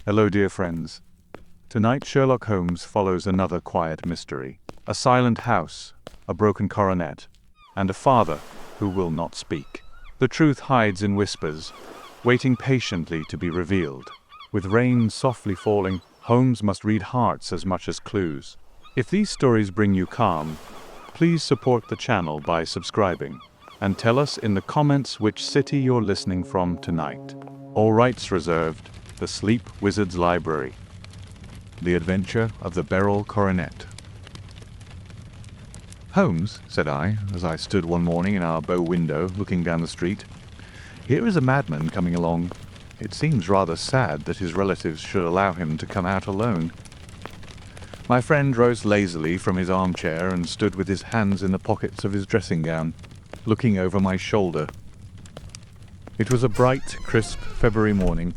Hello, dear friends. Tonight, Sherlock Holmes follows another quiet mystery. A silent house, a broken coronet, and a father who will not speak. The truth hides in whispers, waiting patiently to be revealed. With rain softly falling, Holmes must read hearts as much as clues. If these stories bring you calm, please support the channel by subscribing. And tell us in the comments which city you're listening from tonight. All rights reserved. The Sleep Wizard's Library. The Adventure of the Beryl Coronet. "Holmes," said I, as I stood one morning in our bow window looking down the street, "here is a madman coming along. It seems rather sad that his relatives should allow him to come out alone." My friend rose lazily from his armchair and stood with his hands in the pockets of his dressing gown, looking over my shoulder. It was a bright, crisp February morning,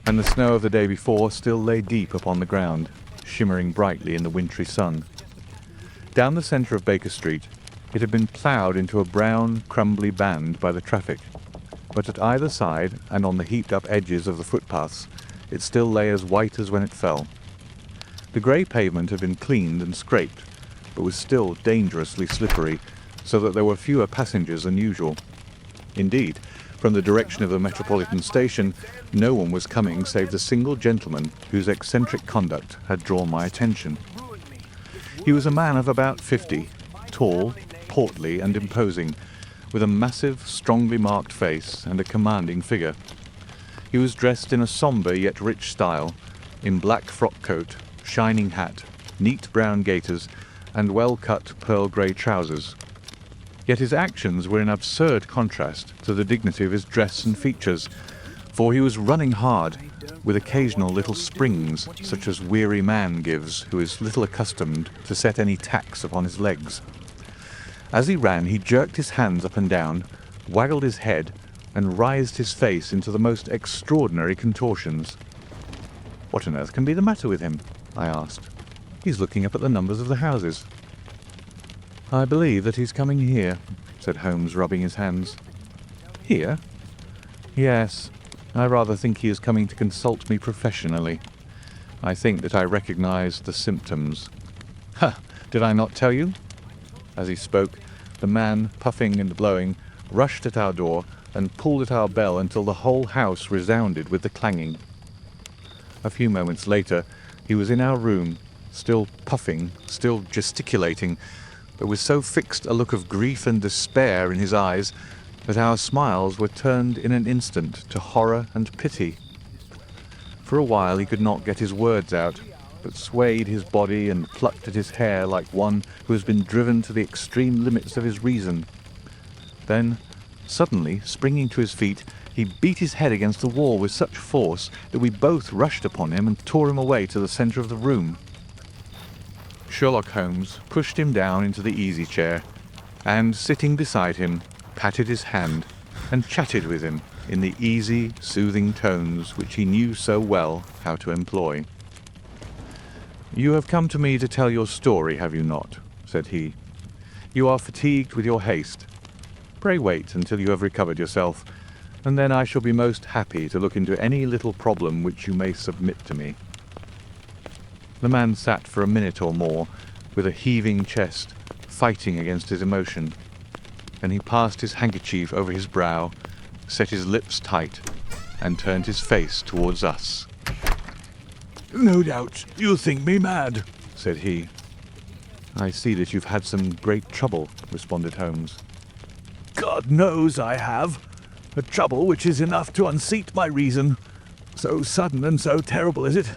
and the snow of the day before still lay deep upon the ground, shimmering brightly in the wintry sun. Down the centre of Baker Street it had been ploughed into a brown, crumbly band by the traffic, but at either side and on the heaped-up edges of the footpaths it still lay as white as when it fell. The grey pavement had been cleaned and scraped, but was still dangerously slippery, so that there were fewer passengers than usual. Indeed, from the direction of the Metropolitan Station, no one was coming save the single gentleman whose eccentric conduct had drawn my attention. He was a man of about 50, tall, portly, and imposing, with a massive, strongly marked face and a commanding figure. He was dressed in a sombre yet rich style, in black frock coat, shining hat, neat brown gaiters, and well-cut pearl-grey trousers. Yet his actions were in absurd contrast to the dignity of his dress and features, for he was running hard, with occasional little springs, such as weary man gives who is little accustomed to set any tax upon his legs. As he ran, he jerked his hands up and down, waggled his head, and writhed his face into the most extraordinary contortions. "What on earth can be the matter with him?" I asked. "He's looking up at the numbers of the houses." "I believe that he's coming here," said Holmes, rubbing his hands. "Here?" "Yes. I rather think he is coming to consult me professionally. I think that I recognize the symptoms." "Ha! Did I not tell you?" As he spoke, the man, puffing and blowing, rushed at our door and pulled at our bell until the whole house resounded with the clanging. A few moments later, he was in our room, still puffing, still gesticulating, but with so fixed a look of grief and despair in his eyes that our smiles were turned in an instant to horror and pity. For a while he could not get his words out, but swayed his body and plucked at his hair like one who has been driven to the extreme limits of his reason. Then, suddenly springing to his feet, he beat his head against the wall with such force that we both rushed upon him and tore him away to the centre of the room. Sherlock Holmes pushed him down into the easy-chair, and, sitting beside him, patted his hand and chatted with him in the easy, soothing tones which he knew so well how to employ. "You have come to me to tell your story, have you not?" said he. "You are fatigued with your haste. Pray wait until you have recovered yourself, and then I shall be most happy to look into any little problem which you may submit to me." The man sat for a minute or more, with a heaving chest, fighting against his emotion. Then he passed his handkerchief over his brow, set his lips tight, and turned his face towards us. "No doubt you think me mad," said he. "I see that you've had some great trouble," responded Holmes. "God knows I have. A trouble which is enough to unseat my reason. So sudden and so terrible is it.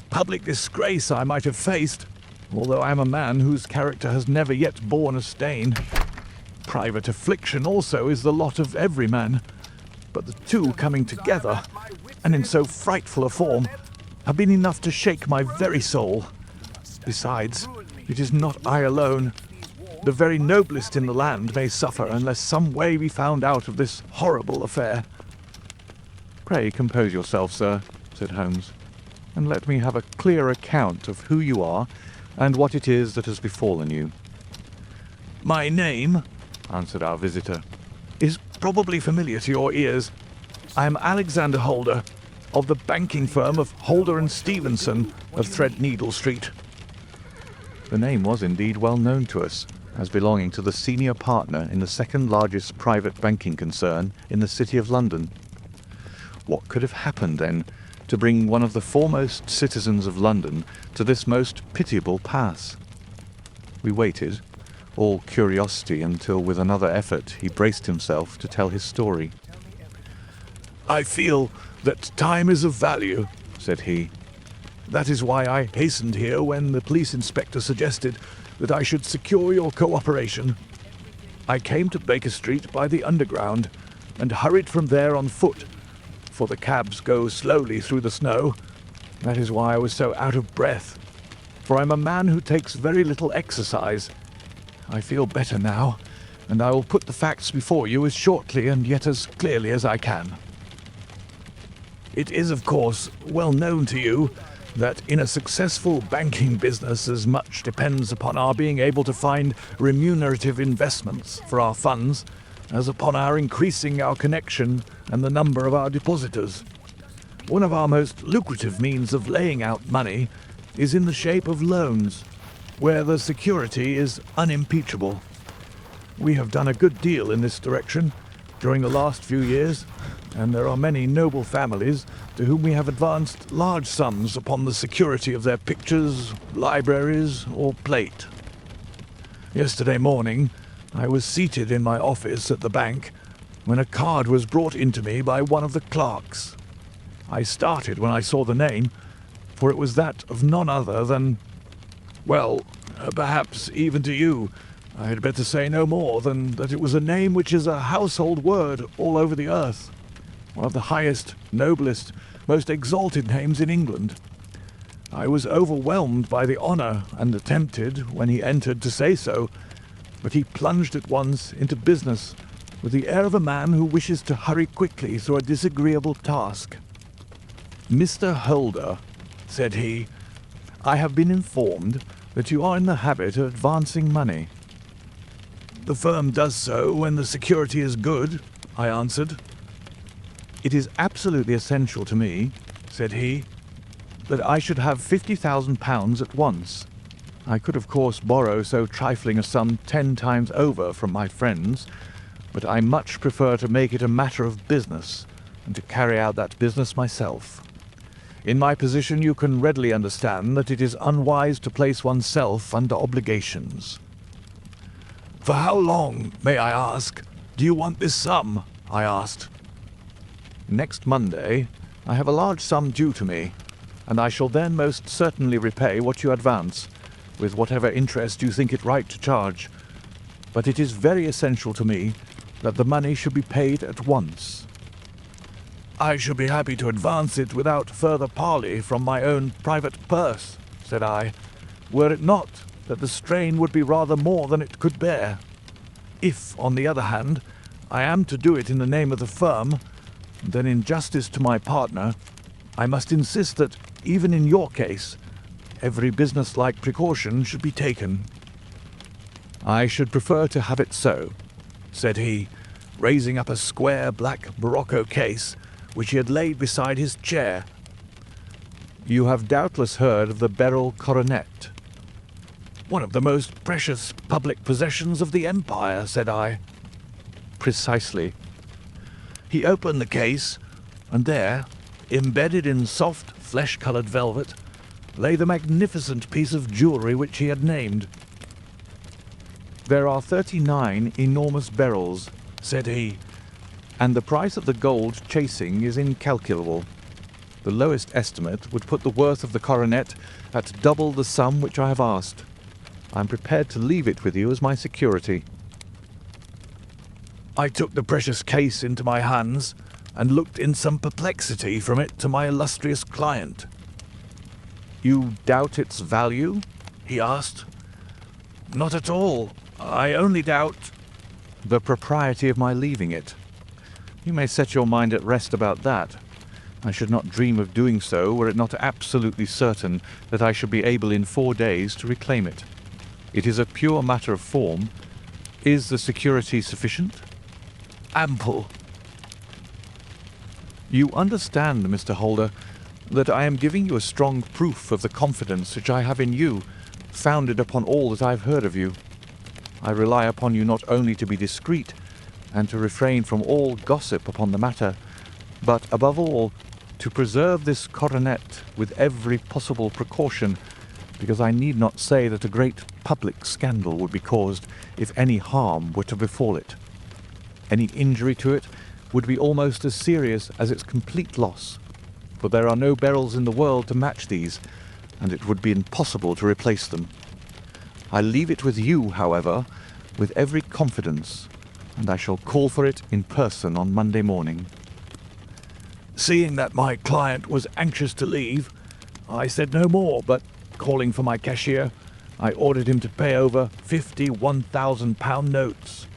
Public disgrace I might have faced, although I am a man whose character has never yet borne a stain. Private affliction also is the lot of every man, but the two coming together, and in so frightful a form, have been enough to shake my very soul. Besides, it is not I alone. The very noblest in the land may suffer unless some way be found out of this horrible affair." "Pray compose yourself, sir," said Holmes, "and let me have a clear account of who you are and what it is that has befallen you." "My name," answered our visitor, "is probably familiar to your ears. I am Alexander Holder, of the banking firm of Holder and Stevenson of Threadneedle Street." The name was indeed well known to us, as belonging to the senior partner in the second largest private banking concern in the City of London. What could have happened, then, to bring one of the foremost citizens of London to this most pitiable pass? We waited, all curiosity, until with another effort he braced himself to tell his story. "I feel that time is of value," said he. "That is why I hastened here when the police inspector suggested that I should secure your cooperation. I came to Baker Street by the Underground and hurried from there on foot, for the cabs go slowly through the snow. That is why I was so out of breath, for I'm a man who takes very little exercise. I feel better now, and I will put the facts before you as shortly and yet as clearly as I can. It is, of course, well known to you that in a successful banking business as much depends upon our being able to find remunerative investments for our funds as upon our increasing our connection and the number of our depositors. One of our most lucrative means of laying out money is in the shape of loans, where the security is unimpeachable. We have done a good deal in this direction during the last few years, and there are many noble families to whom we have advanced large sums upon the security of their pictures, libraries, or plate. Yesterday morning I was seated in my office at the bank when a card was brought in to me by one of the clerks. I started when I saw the name, for it was that of none other than, well, perhaps even to you I had better say no more than that it was a name which is a household word all over the earth, one of the highest, noblest, most exalted names in England. I was overwhelmed by the honour and attempted, when he entered, to say so, but he plunged at once into business with the air of a man who wishes to hurry quickly through a disagreeable task. "Mr. Holder," said he, "I have been informed that you are in the habit of advancing money." "The firm does so when the security is good," I answered. "It is absolutely essential to me," said he, "that I should have £50,000 at once. I could, of course, borrow so trifling a sum 10 times over from my friends, but I much prefer to make it a matter of business and to carry out that business myself. In my position you can readily understand that it is unwise to place oneself under obligations." "For how long, may I ask, do you want this sum?" I asked. "Next Monday I have a large sum due to me, and I shall then most certainly repay what you advance, with whatever interest you think it right to charge. But it is very essential to me that the money should be paid at once." "I should be happy to advance it without further parley from my own private purse," said I, "were it not that the strain would be rather more than it could bear. If, on the other hand, I am to do it in the name of the firm, then in justice to my partner, I must insist that, even in your case, every business-like precaution should be taken." "I should prefer to have it so," said he, raising up a square black morocco case which he had laid beside his chair. "You have doubtless heard of the Beryl Coronet." "One of the most precious public possessions of the Empire," said I. "Precisely." He opened the case, and there, embedded in soft, flesh-coloured velvet, lay the magnificent piece of jewellery which he had named. "There are 39 enormous beryls," said he, "and the price of the gold chasing is incalculable. The lowest estimate would put the worth of the coronet at double the sum which I have asked. I am prepared to leave it with you as my security." I took the precious case into my hands and looked in some perplexity from it to my illustrious client. "You doubt its value?" he asked. "Not at all. I only doubt—" "The propriety of my leaving it. You may set your mind at rest about that. I should not dream of doing so were it not absolutely certain that I should be able in 4 days to reclaim it. It is a pure matter of form. Is the security sufficient?" "Ample." You understand, Mr. Holder, that I am giving you a strong proof of the confidence which I have in you, founded upon all that I have heard of you. I rely upon you not only to be discreet, and to refrain from all gossip upon the matter, but, above all, to preserve this coronet with every possible precaution, because I need not say that a great public scandal would be caused if any harm were to befall it. Any injury to it would be almost as serious as its complete loss, for there are no Beryls in the world to match these, and it would be impossible to replace them. I leave it with you, however, with every confidence, and I shall call for it in person on Monday morning." Seeing that my client was anxious to leave, I said no more, but, calling for my cashier, I ordered him to pay over 50 £1,000 notes.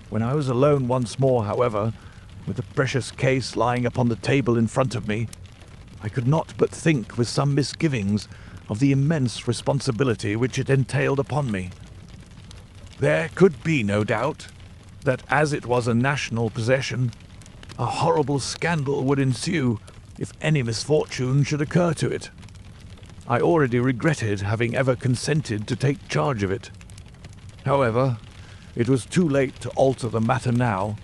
When I was alone once more, however, with the precious case lying upon the table in front of me, I could not but think with some misgivings of the immense responsibility which it entailed upon me. There could be no doubt that, as it was a national possession, a horrible scandal would ensue if any misfortune should occur to it. I already regretted having ever consented to take charge of it. However, it was too late to alter the matter now,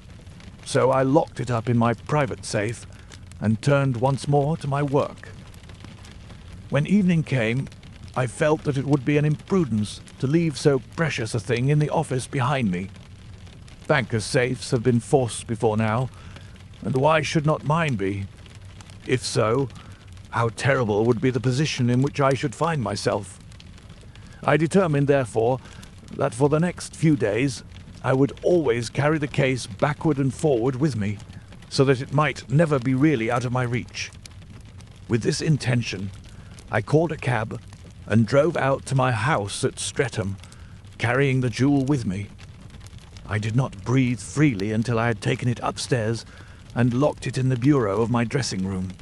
so I locked it up in my private safe and turned once more to my work. When evening came, I felt that it would be an imprudence to leave so precious a thing in the office behind me. Bankers' safes have been forced before now, and why should not mine be? If so, how terrible would be the position in which I should find myself. I determined, therefore, that for the next few days I would always carry the case backward and forward with me, so that it might never be really out of my reach. With this intention, I called a cab and drove out to my house at Streatham, carrying the jewel with me. I did not breathe freely until I had taken it upstairs and locked it in the bureau of my dressing-room.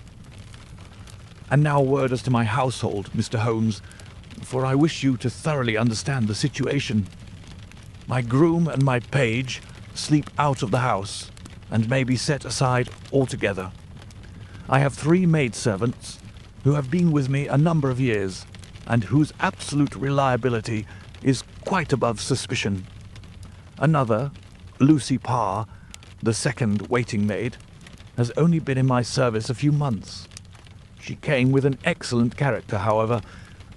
And now a word as to my household, Mr. Holmes, for I wish you to thoroughly understand the situation. My groom and my page sleep out of the house, and may be set aside altogether. I have 3 maidservants, who have been with me a number of years, and whose absolute reliability is quite above suspicion. Another, Lucy Parr, the second waiting maid, has only been in my service a few months. She came with an excellent character, however,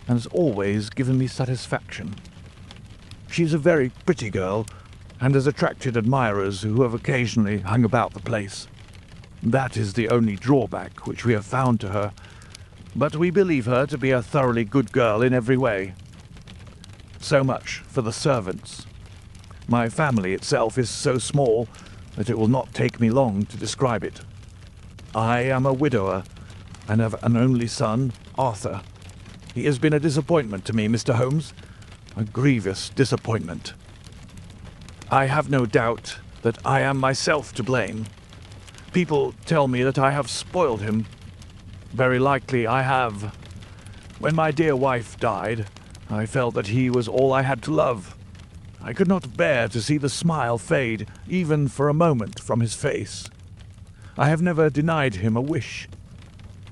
and has always given me satisfaction. She is a very pretty girl, and has attracted admirers who have occasionally hung about the place. That is the only drawback which we have found to her, but we believe her to be a thoroughly good girl in every way. So much for the servants. My family itself is so small that it will not take me long to describe it. I am a widower, and have an only son, Arthur. He has been a disappointment to me, Mr. Holmes, a grievous disappointment. I have no doubt that I am myself to blame. People tell me that I have spoiled him. Very likely I have. When my dear wife died, I felt that he was all I had to love. I could not bear to see the smile fade, even for a moment, from his face. I have never denied him a wish.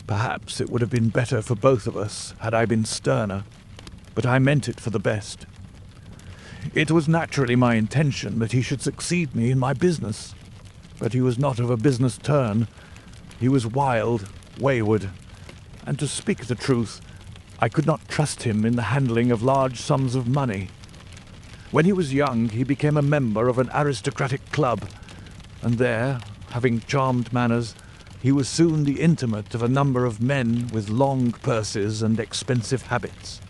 Perhaps it would have been better for both of us had I been sterner, but I meant it for the best. It was naturally my intention that he should succeed me in my business, but he was not of a business turn. He was wild, wayward, and to speak the truth, I could not trust him in the handling of large sums of money. When he was young, he became a member of an aristocratic club, and there, having charmed manners, he was soon the intimate of a number of men with long purses and expensive habits.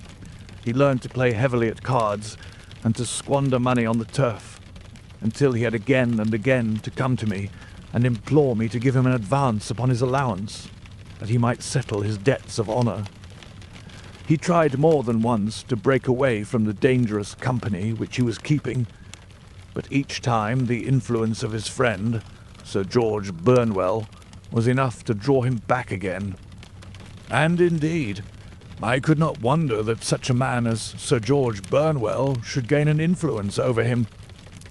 He learned to play heavily at cards and to squander money on the turf, until he had again and again to come to me and implore me to give him an advance upon his allowance, that he might settle his debts of honour. He tried more than once to break away from the dangerous company which he was keeping, but each time the influence of his friend, Sir George Burnwell, was enough to draw him back again. And indeed, I could not wonder that such a man as Sir George Burnwell should gain an influence over him,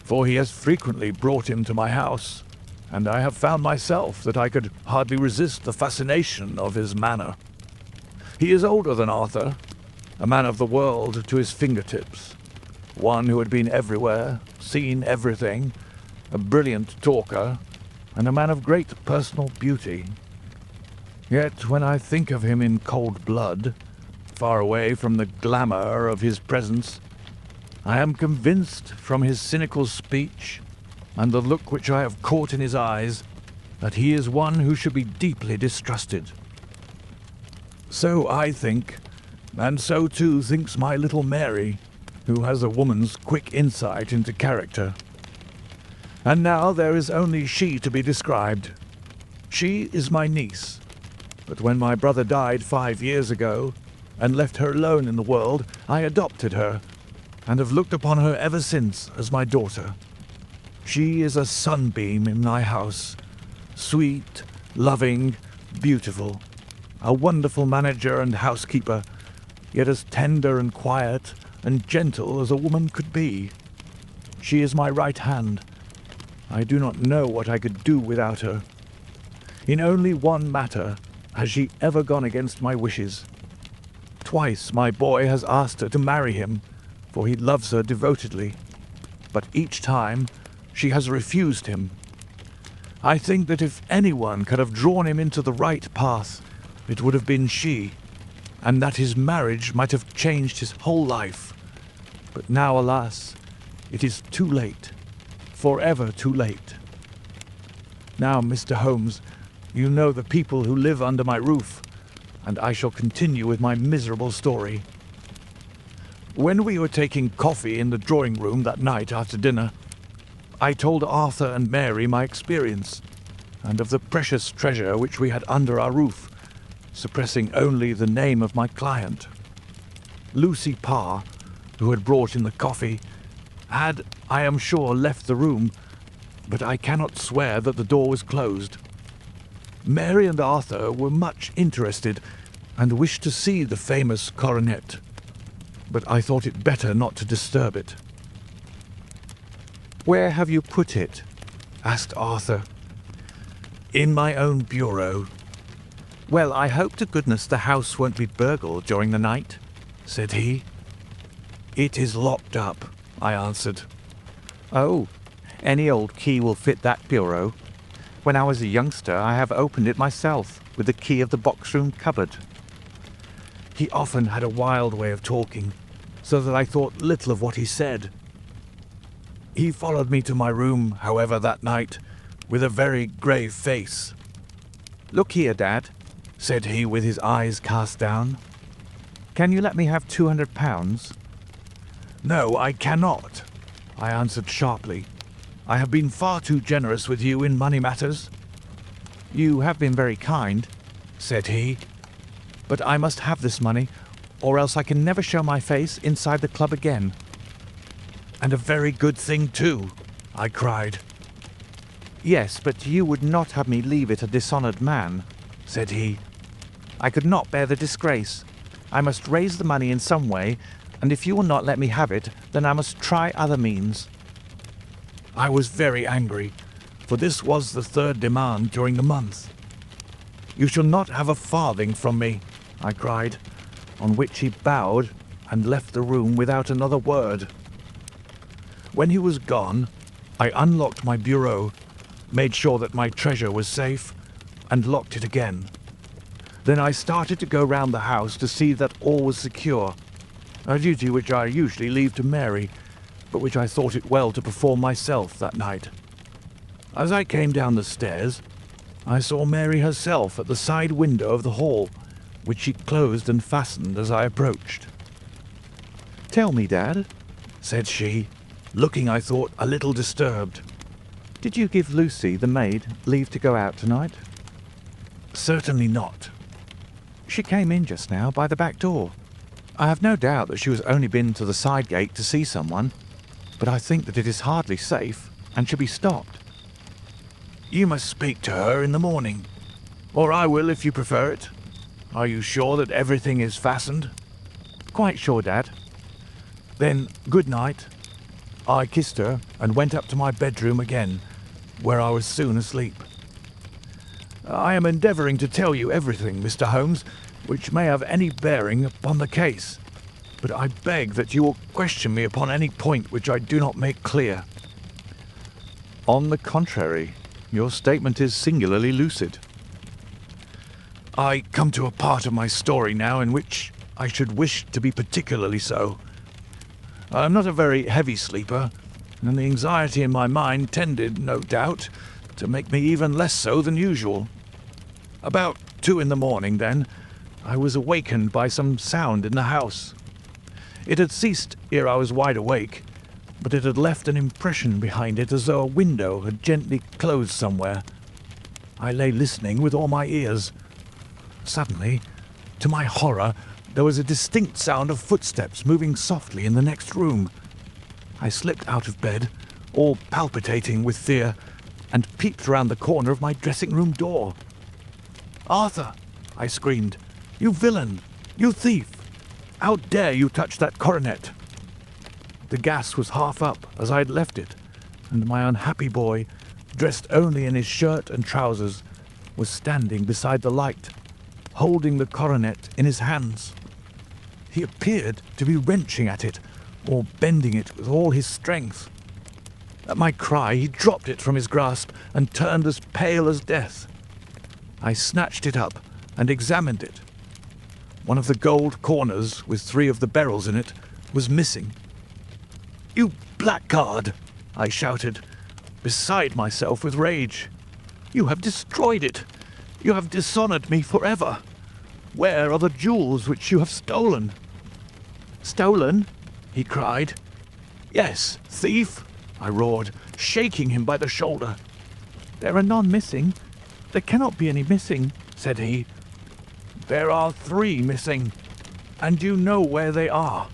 for he has frequently brought him to my house, and I have found myself that I could hardly resist the fascination of his manner. He is older than Arthur, a man of the world to his fingertips, one who had been everywhere, seen everything, a brilliant talker, and a man of great personal beauty. Yet when I think of him in cold blood, far away from the glamour of his presence, I am convinced from his cynical speech and the look which I have caught in his eyes that he is one who should be deeply distrusted. So I think, and so too thinks my little Mary, who has a woman's quick insight into character. And now there is only she to be described. She is my niece, but when my brother died 5 years ago and left her alone in the world, I adopted her and have looked upon her ever since as my daughter. She is a sunbeam in my house, sweet, loving, beautiful, a wonderful manager and housekeeper, yet as tender and quiet and gentle as a woman could be. She is my right hand. I do not know what I could do without her. In only one matter has she ever gone against my wishes. Twice my boy has asked her to marry him, for he loves her devotedly, but each time she has refused him. I think that if anyone could have drawn him into the right path, it would have been she, and that his marriage might have changed his whole life. But now, alas, it is too late, forever too late. Now, Mr. Holmes, you know the people who live under my roof, and I shall continue with my miserable story. When we were taking coffee in the drawing-room that night after dinner, I told Arthur and Mary my experience, and of the precious treasure which we had under our roof, suppressing only the name of my client. Lucy Parr, who had brought in the coffee, had, I am sure, left the room, but I cannot swear that the door was closed. Mary and Arthur were much interested and wished to see the famous coronet, but I thought it better not to disturb it. "Where have you put it?" asked Arthur. In my own bureau. "Well, I hope to goodness the house won't be burgled during the night," said he. It is locked up, I answered. "Oh, any old key will fit that bureau. When I was a youngster, I have opened it myself with the key of the box-room cupboard." He often had a wild way of talking, so that I thought little of what he said. He followed me to my room, however, that night, with a very grave face. "Look here, Dad," said he with his eyes cast down. "Can you let me have £200? No, I cannot, I answered sharply. I have been far too generous with you in money matters. "You have been very kind," said he. "but I must have this money, or else I can never show my face inside the club again." And a very good thing too, I cried. "Yes, but you would not have me leave it a dishonoured man," said he. "I could not bear the disgrace. I must raise the money in some way, and if you will not let me have it, then I must try other means." I was very angry, for this was the third demand during the month. "You shall not have a farthing from me," I cried, on which he bowed and left the room without another word. When he was gone, I unlocked my bureau, made sure that my treasure was safe, and locked it again. Then I started to go round the house to see that all was secure, a duty which I usually leave to Mary, but which I thought it well to perform myself that night. As I came down the stairs, I saw Mary herself at the side window of the hall, which she closed and fastened as I approached. "Tell me, Dad," said she, looking, I thought, a little disturbed. "Did you give Lucy, the maid, leave to go out tonight?" "Certainly not." "She came in just now by the back door. I have no doubt that she has only been to the side gate to see someone, but I think that it is hardly safe and should be stopped." "You must speak to her in the morning, or I will if you prefer it. Are you sure that everything is fastened?" "Quite sure, Dad." "Then good night." I kissed her and went up to my bedroom again, where I was soon asleep. I am endeavouring to tell you everything, Mr. Holmes, which may have any bearing upon the case, but I beg that you will question me upon any point which I do not make clear. On the contrary, your statement is singularly lucid. I come to a part of my story now in which I should wish to be particularly so. I am not a very heavy sleeper, and the anxiety in my mind tended, no doubt, to make me even less so than usual. About 2 a.m, then, I was awakened by some sound in the house. It had ceased ere I was wide awake, but it had left an impression behind it as though a window had gently closed somewhere. I lay listening with all my ears. Suddenly, to my horror, there was a distinct sound of footsteps moving softly in the next room. I slipped out of bed, all palpitating with fear, and peeped round the corner of my dressing-room door. "Arthur!" I screamed. "You villain! You thief! How dare you touch that coronet?" The gas was half up, as I had left it, and my unhappy boy, dressed only in his shirt and trousers, was standing beside the light, holding the coronet in his hands. He appeared to be wrenching at it, or bending it with all his strength. At my cry, he dropped it from his grasp and turned as pale as death. I snatched it up and examined it. One of the gold corners, with 3 of the beryls in it, was missing. "You blackguard!" I shouted, beside myself with rage. "You have destroyed it! You have dishonoured me forever! Where are the jewels which you have stolen?" "Stolen?" he cried. "Yes, thief!" I roared, shaking him by the shoulder. "There are none missing. There cannot be any missing," said he. "There are 3 missing, and you know where they are.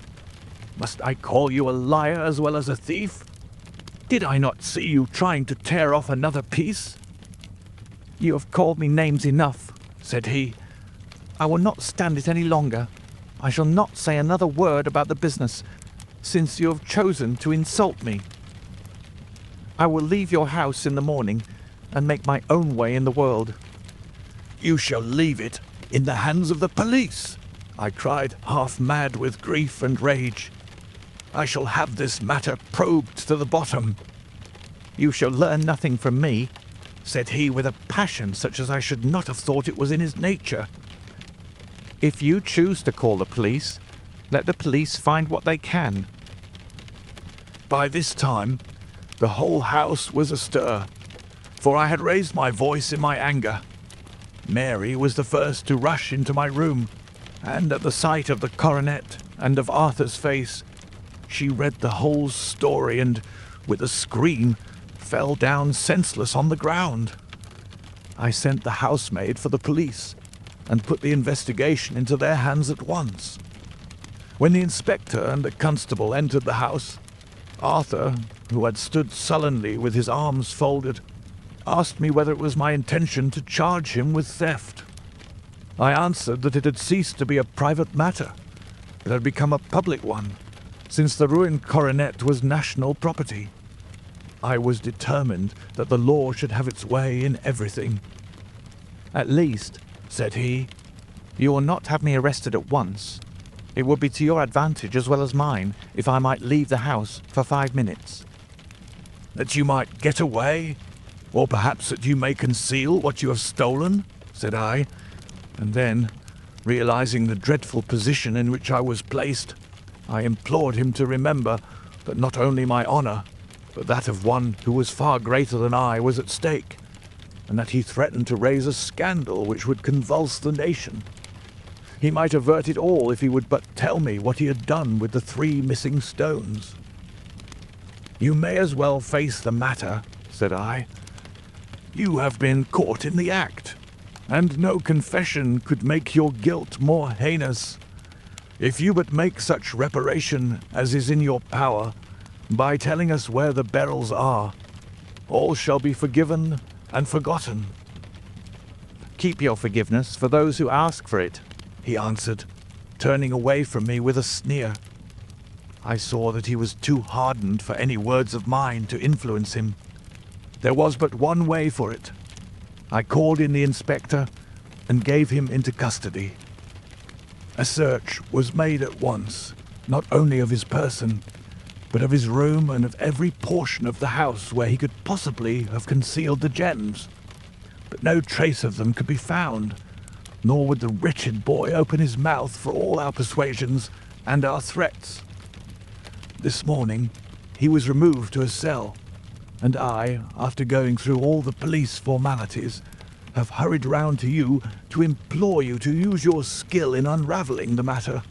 Must I call you a liar as well as a thief? Did I not see you trying to tear off another piece?" "You have called me names enough," said he. "I will not stand it any longer. I shall not say another word about the business, since you have chosen to insult me. I will leave your house in the morning and make my own way in the world." "You shall leave it in the hands of the police," I cried, half mad with grief and rage. "I shall have this matter probed to the bottom." "You shall learn nothing from me," said he with a passion such as I should not have thought it was in his nature. "If you choose to call the police, let the police find what they can." By this time, the whole house was astir, for I had raised my voice in my anger. Mary was the first to rush into my room, and at the sight of the coronet and of Arthur's face, she read the whole story and, with a scream, fell down senseless on the ground. I sent the housemaid for the police, and put the investigation into their hands at once. When the inspector and the constable entered the house, Arthur, who had stood sullenly with his arms folded, asked me whether it was my intention to charge him with theft. I answered that it had ceased to be a private matter. It had become a public one, since the ruined coronet was national property. I was determined that the law should have its way in everything. "At least," said he, "you will not have me arrested at once. It would be to your advantage as well as mine if I might leave the house for 5 minutes." "That you might get away? Or perhaps that you may conceal what you have stolen?" said I, and then, realizing the dreadful position in which I was placed, I implored him to remember that not only my honour, but that of one who was far greater than I was at stake, and that he threatened to raise a scandal which would convulse the nation. He might avert it all if he would but tell me what he had done with the 3 missing stones. "You may as well face the matter," said I. "You have been caught in the act, and no confession could make your guilt more heinous. If you but make such reparation as is in your power, by telling us where the beryls are, all shall be forgiven and forgotten." "Keep your forgiveness for those who ask for it," he answered, turning away from me with a sneer. I saw that he was too hardened for any words of mine to influence him. There was but one way for it. I called in the inspector and gave him into custody. A search was made at once, not only of his person, but of his room and of every portion of the house where he could possibly have concealed the gems. But no trace of them could be found, nor would the wretched boy open his mouth for all our persuasions and our threats. This morning he was removed to a cell, and I, after going through all the police formalities, have hurried round to you to implore you to use your skill in unravelling the matter.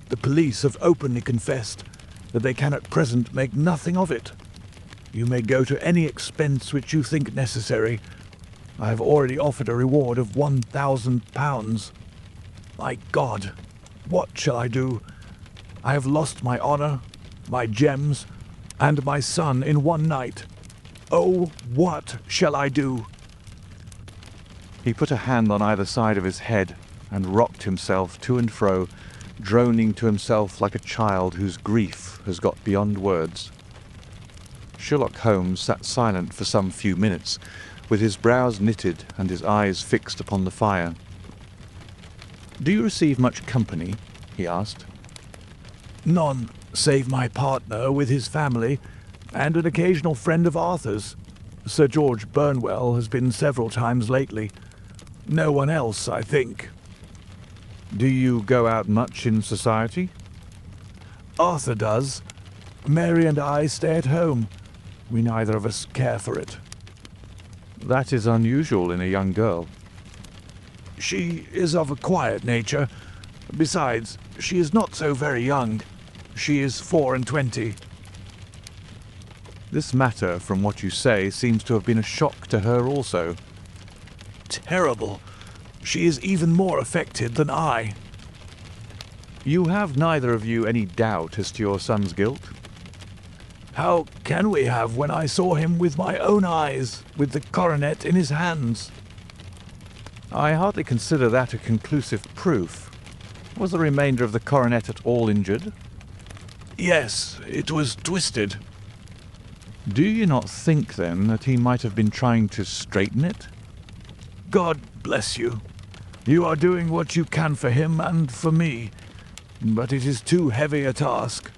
The police have openly confessed that they can at present make nothing of it. You may go to any expense which you think necessary. I have already offered a reward of £1,000. My God, what shall I do? I have lost my honour, my gems, and my son in one night. Oh, what shall I do? He put a hand on either side of his head and rocked himself to and fro, droning to himself like a child whose grief has got beyond words. Sherlock Holmes sat silent for some few minutes, with his brows knitted and his eyes fixed upon the fire. "Do you receive much company?" he asked. None, save my partner with his family, and an occasional friend of Arthur's. Sir George Burnwell has been several times lately. No one else, I think. "Do you go out much in society?" Arthur does. Mary and I stay at home. We neither of us care for it. "That is unusual in a young girl." She is of a quiet nature. Besides, she is not so very young. She is 24. "This matter, from what you say, seems to have been a shock to her also." Terrible. She is even more affected than I. "You have neither of you any doubt as to your son's guilt?" How can we have when I saw him with my own eyes, with the coronet in his hands? "I hardly consider that a conclusive proof. Was the remainder of the coronet at all injured?" Yes, it was twisted. "Do you not think, then, that he might have been trying to straighten it?" God bless you. You are doing what you can for him and for me, but it is too heavy a task.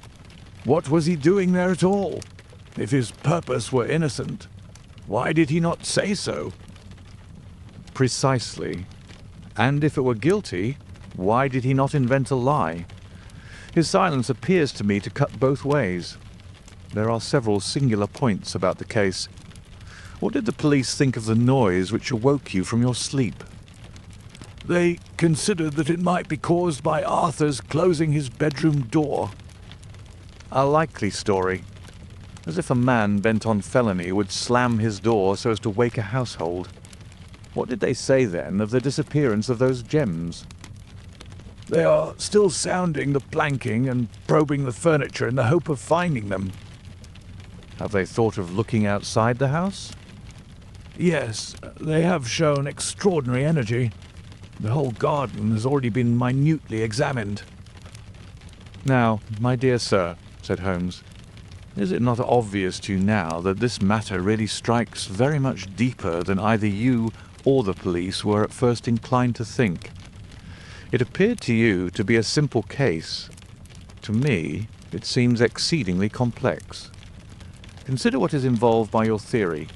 What was he doing there at all? If his purpose were innocent, why did he not say so? "Precisely. And if it were guilty, why did he not invent a lie? His silence appears to me to cut both ways. There are several singular points about the case. What did the police think of the noise which awoke you from your sleep?" They considered that it might be caused by Arthur's closing his bedroom door. "A likely story. As if a man bent on felony would slam his door so as to wake a household. What did they say, then, of the disappearance of those gems?" They are still sounding the planking and probing the furniture in the hope of finding them. "Have they thought of looking outside the house?" Yes, they have shown extraordinary energy. The whole garden has already been minutely examined. "Now, my dear sir," said Holmes, "is it not obvious to you now that this matter really strikes very much deeper than either you or the police were at first inclined to think? It appeared to you to be a simple case. To me, it seems exceedingly complex. Consider what is involved by your theory.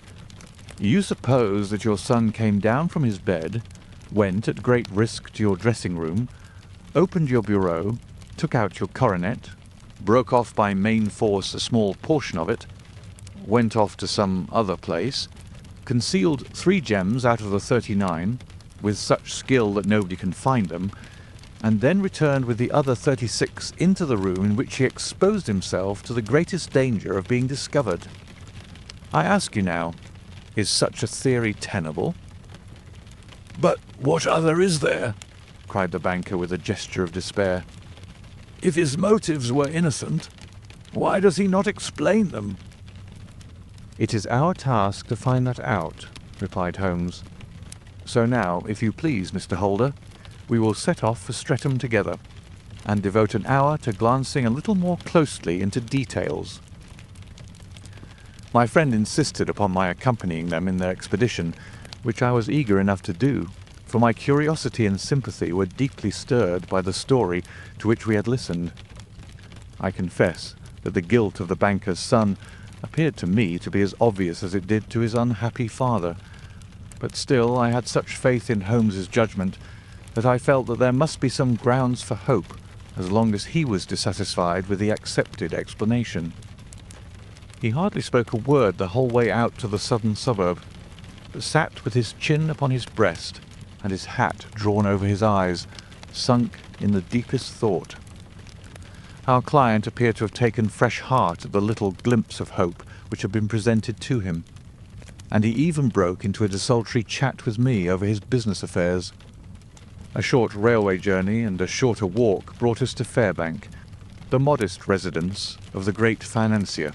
You suppose that your son came down from his bed, went at great risk to your dressing room, opened your bureau, took out your coronet, broke off by main force a small portion of it, went off to some other place, concealed 3 gems out of the 39, with such skill that nobody can find them, and then returned with the other 36 into the room in which he exposed himself to the greatest danger of being discovered. I ask you now, is such a theory tenable?" But what other is there? cried the banker with a gesture of despair. If his motives were innocent, why does he not explain them? "It is our task to find that out," replied Holmes. "So now, if you please, Mr. Holder, we will set off for Streatham together, and devote an hour to glancing a little more closely into details." My friend insisted upon my accompanying them in their expedition, which I was eager enough to do, for my curiosity and sympathy were deeply stirred by the story to which we had listened. I confess that the guilt of the banker's son appeared to me to be as obvious as it did to his unhappy father, but still I had such faith in Holmes's judgment that I felt that there must be some grounds for hope as long as he was dissatisfied with the accepted explanation. He hardly spoke a word the whole way out to the southern suburb, but sat with his chin upon his breast and his hat drawn over his eyes, sunk in the deepest thought. Our client appeared to have taken fresh heart at the little glimpse of hope which had been presented to him, and he even broke into a desultory chat with me over his business affairs. A short railway journey and a shorter walk brought us to Fairbank, the modest residence of the great financier.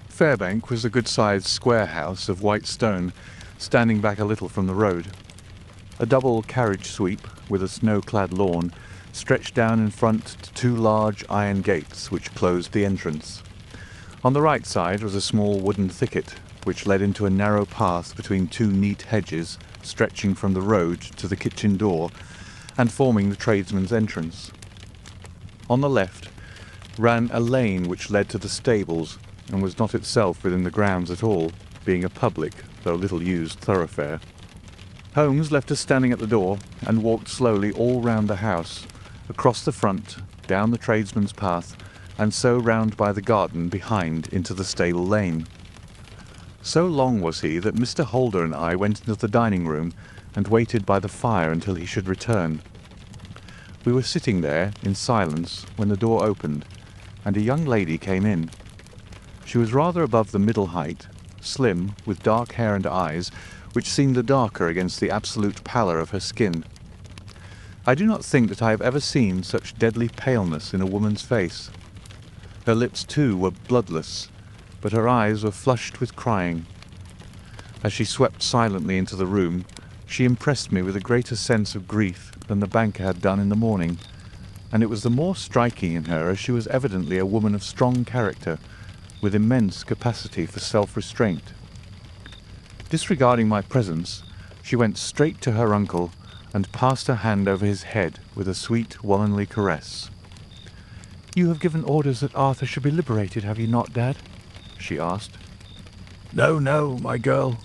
Fairbank was a good-sized square house of white stone, standing back a little from the road. A double carriage sweep with a snow-clad lawn stretched down in front to two large iron gates which closed the entrance. On the right side was a small wooden thicket which led into a narrow path between two neat hedges stretching from the road to the kitchen door and forming the tradesman's entrance. On the left ran a lane which led to the stables and was not itself within the grounds at all, being a public, though little-used, thoroughfare. Holmes left us standing at the door and walked slowly all round the house, across the front, down the tradesman's path, and so round by the garden behind into the stable lane. So long was he that Mr. Holder and I went into the dining-room and waited by the fire until he should return. We were sitting there in silence when the door opened, and a young lady came in. She was rather above the middle height, slim, with dark hair and eyes, which seemed the darker against the absolute pallor of her skin. I do not think that I have ever seen such deadly paleness in a woman's face. Her lips, too, were bloodless, but her eyes were flushed with crying. As she swept silently into the room, she impressed me with a greater sense of grief than the banker had done in the morning, and it was the more striking in her as she was evidently a woman of strong character, with immense capacity for self-restraint. Disregarding my presence, she went straight to her uncle and passed her hand over his head with a sweet, womanly caress. "You have given orders that Arthur should be liberated, have you not, Dad?" she asked. No, no, my girl.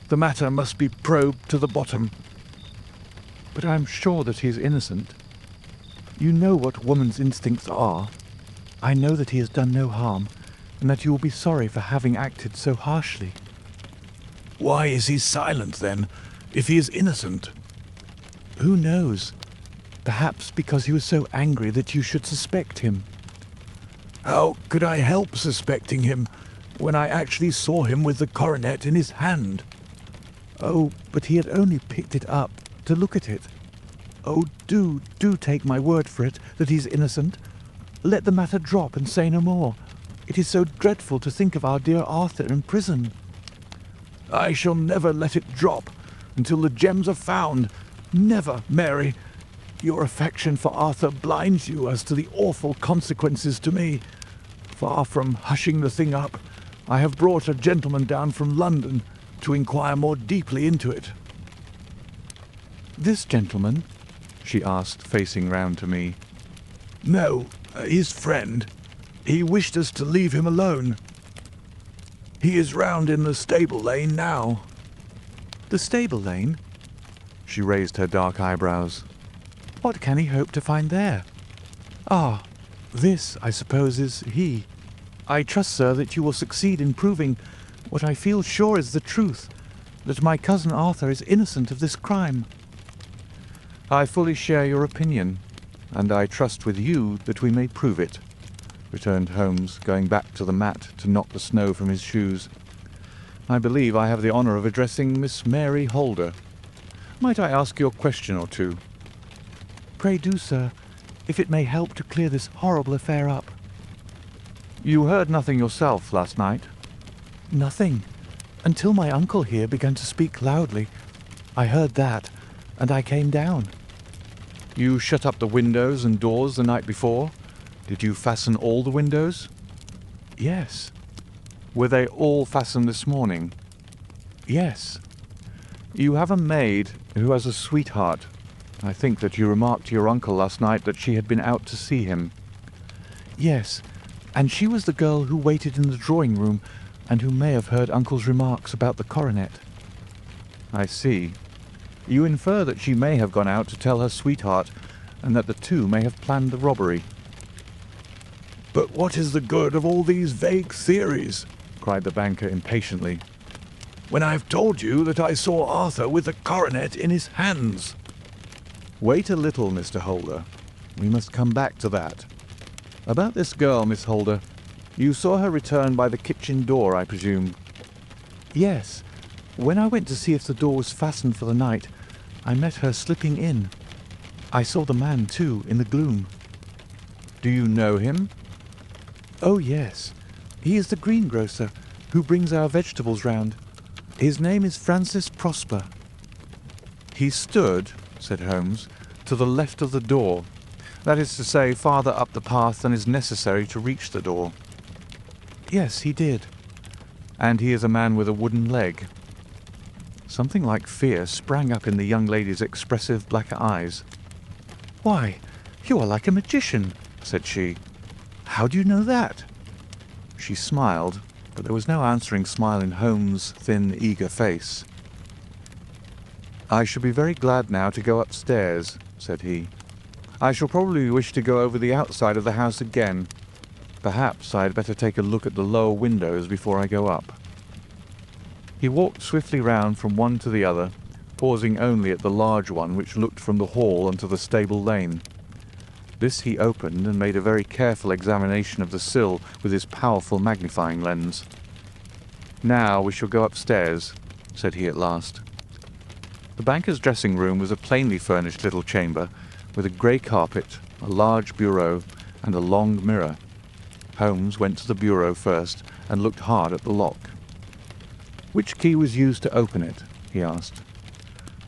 The matter must be probed to the bottom. "But I am sure that he is innocent. You know what woman's instincts are. I know that he has done no harm, and that you will be sorry for having acted so harshly." Why is he silent, then, if he is innocent? "Who knows? Perhaps because he was so angry that you should suspect him." How could I help suspecting him when I actually saw him with the coronet in his hand? "Oh, but he had only picked it up to look at it. Oh, do take my word for it that he's innocent. Let the matter drop and say no more. It is so dreadful to think of our dear Arthur in prison." I shall never let it drop until the gems are found. Never, Mary. Your affection for Arthur blinds you as to the awful consequences to me. Far from hushing the thing up, I have brought a gentleman down from London to inquire more deeply into it. "This gentleman?" she asked, facing round to me. No, his friend. He wished us to leave him alone. He is round in the stable lane now." "The stable lane?" She raised her dark eyebrows. "What can he hope to find there? Ah, this, I suppose, is he. I trust, sir, that you will succeed in proving what I feel sure is the truth, that my cousin Arthur is innocent of this crime." "I fully share your opinion, and I trust with you that we may prove it," returned Holmes, going back to the mat to knock the snow from his shoes. "I believe I have the honour of addressing Miss Mary Holder. Might I ask you a question or two?" "Pray do, sir, if it may help to clear this horrible affair up." "You heard nothing yourself last night?" "Nothing, until my uncle here began to speak loudly. I heard that, and I came down." "You shut up the windows and doors the night before? Did you fasten all the windows?" "Yes." Were they all fastened this morning? Yes. You have a maid who has a sweetheart. I think that you remarked to your uncle last night that she had been out to see him. Yes, and she was the girl who waited in the drawing room and who may have heard Uncle's remarks about the coronet. I see. You infer that she may have gone out to tell her sweetheart, and that the two may have planned the robbery. But what is the good of all these vague theories? Cried the banker impatiently. When I've told you that I saw Arthur with the coronet in his hands. Wait a little, Mr. Holder. We must come back to that. About this girl, Miss Holder. You saw her return by the kitchen door, I presume? Yes. When I went to see if the door was fastened for the night, I met her slipping in. I saw the man, too, in the gloom. Do you know him? Oh, yes. He is the greengrocer who brings our vegetables round. His name is Francis Prosper. He stood, said Holmes, to the left of the door. That is to say, farther up the path than is necessary to reach the door. Yes, he did. And he is a man with a wooden leg. Something like fear sprang up in the young lady's expressive black eyes. Why, you are like a magician, said she. How do you know that? She smiled, but there was no answering smile in Holmes' thin, eager face. I shall be very glad now to go upstairs, said he. I shall probably wish to go over the outside of the house again. Perhaps I had better take a look at the lower windows before I go up. He walked swiftly round from one to the other, pausing only at the large one which looked from the hall onto the stable lane. This he opened and made a very careful examination of the sill with his powerful magnifying lens. Now we shall go upstairs, said he at last. The banker's dressing room was a plainly furnished little chamber, with a grey carpet, a large bureau, and a long mirror. Holmes went to the bureau first and looked hard at the lock. Which key was used to open it? He asked.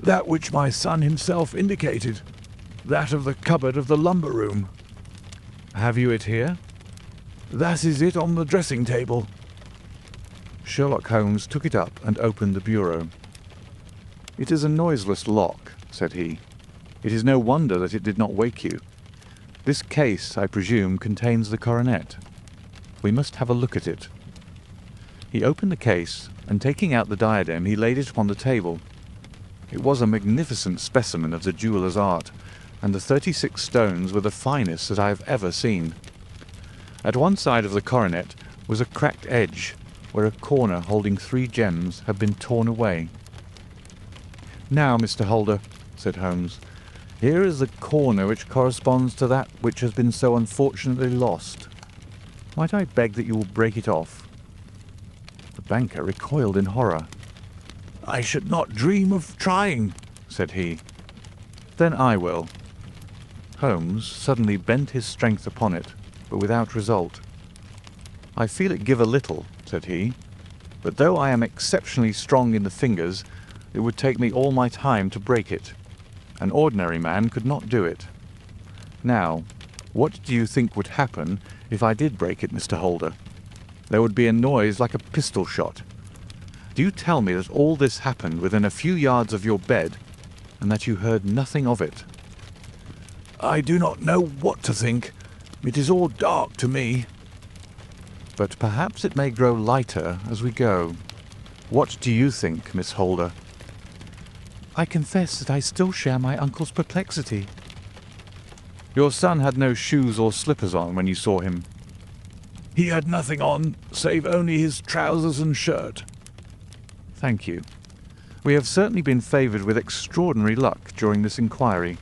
That which my son himself indicated. That of the cupboard of the lumber room. Have you it here? That is it on the dressing table. Sherlock Holmes took it up and opened the bureau. It is a noiseless lock, said he. It is no wonder that it did not wake you. This case, I presume, contains the coronet. We must have a look at it. He opened the case, and taking out the diadem, he laid it upon the table. It was a magnificent specimen of the jeweller's art, and the 36 stones were the finest that I have ever seen. At one side of the coronet was a cracked edge, where a corner holding 3 gems had been torn away. Now, Mr. Holder, said Holmes, here is the corner which corresponds to that which has been so unfortunately lost. Might I beg that you will break it off? The banker recoiled in horror. I should not dream of trying, said he. Then I will. Holmes suddenly bent his strength upon it, but without result. I feel it give a little, said he, but though I am exceptionally strong in the fingers, it would take me all my time to break it. An ordinary man could not do it. Now, what do you think would happen if I did break it, Mr. Holder? There would be a noise like a pistol shot. Do you tell me that all this happened within a few yards of your bed, and that you heard nothing of it? I do not know what to think. It is all dark to me. But perhaps it may grow lighter as we go. What do you think, Miss Holder? I confess that I still share my uncle's perplexity. Your son had no shoes or slippers on when you saw him. He had nothing on, save only his trousers and shirt. Thank you. We have certainly been favoured with extraordinary luck during this inquiry,